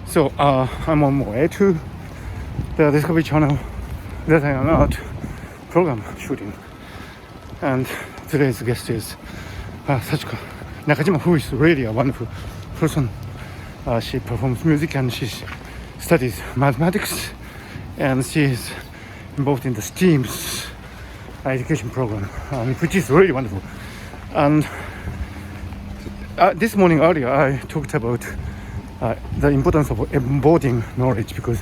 So I'm on my way to the Discovery Channel that I am out program shooting, and today's guest is Sachiko Nakajima, who is really a wonderful person. She performs music and she studies mathematics, and she is involved in the STEAM's education program, which is really wonderful. And this morning earlier I talked about the importance of embodying knowledge, because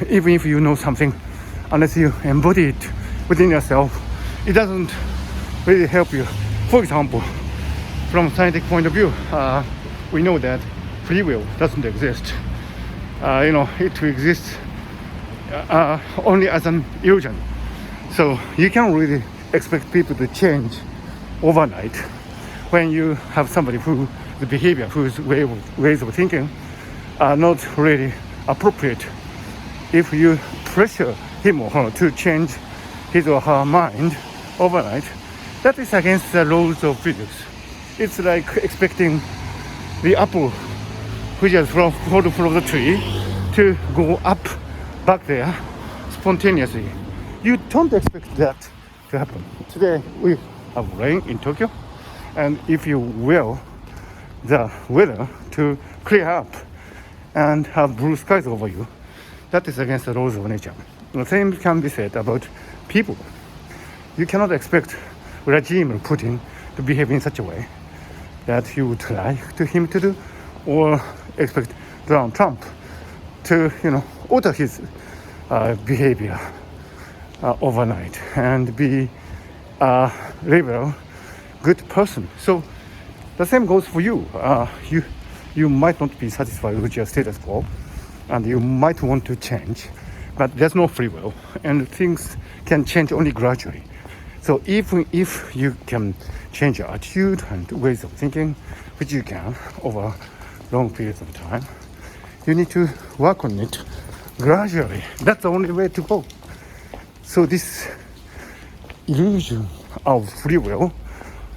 even if you know something, unless you embody it within yourself, it doesn't really help you. For example, from a scientific point of view, we know that free will doesn't exist. It exists only as an illusion. So you can't really expect people to change overnight when you have somebody whose behavior, whose ways of thinking are not really appropriate. If you pressure him or her to change his or her mind overnight, that is against the laws of physics. It's like expecting the apple which has fallen from the tree to go up back there spontaneously. You don't expect that to happen. Today we have rain in Tokyo, and if you will the weather to clear up and have blue skies over you, that is against the laws of nature. The same can be said about people. You cannot expect Vladimir Putin to behave in such a way that you would like him to do, or expect Donald Trump to, alter his behavior overnight and be a liberal, good person. So the same goes for you. You might not be satisfied with your status quo, and you might want to change, but there's no free will, and things can change only gradually. So even if you can change your attitude and ways of thinking, which you can over long periods of time, you need to work on it gradually. That's the only way to go. So this illusion of free will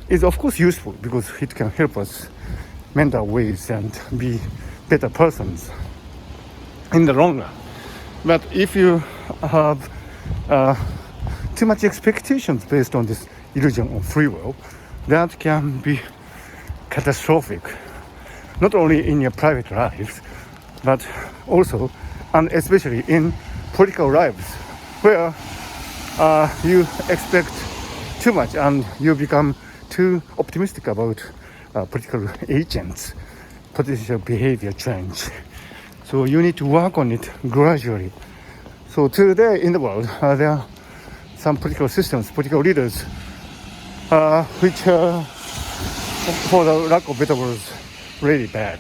is of course useful, because it can help us mend our ways and be better persons in the long run. But if you have too much expectations based on this illusion of free will, that can be catastrophic, not only in your private lives, but also and especially in political lives, where you expect too much and you become too optimistic about political agents' potential behavior change. So you need to work on it gradually. So today in the world, there are some political systems, political leaders, which are, for the lack of better words, really bad.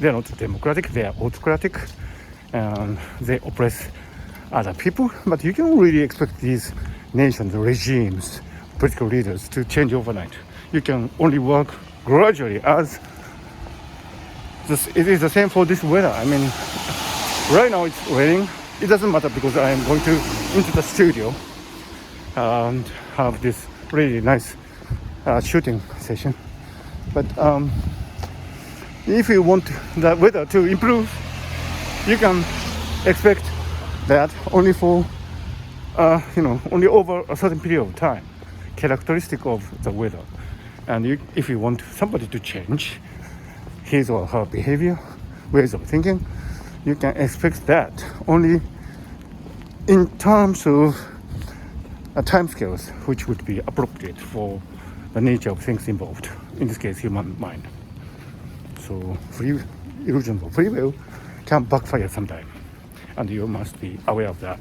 They're not democratic, they are autocratic, and they oppress other people. But you can't really expect these nations, regimes, political leaders to change overnight. You can only work gradually, as it is the same for this weather. Right now it's raining. It doesn't matter, because I am going into the studio and have this really nice shooting session. But if you want the weather to improve, you can expect that only for only over a certain period of time, characteristic of the weather. And if you want somebody to change his or her behavior, ways of thinking, you can expect that only in terms of time scales which would be appropriate for the nature of things involved, in this case human mind. So illusions of free will can backfire sometime, and you must be aware of that.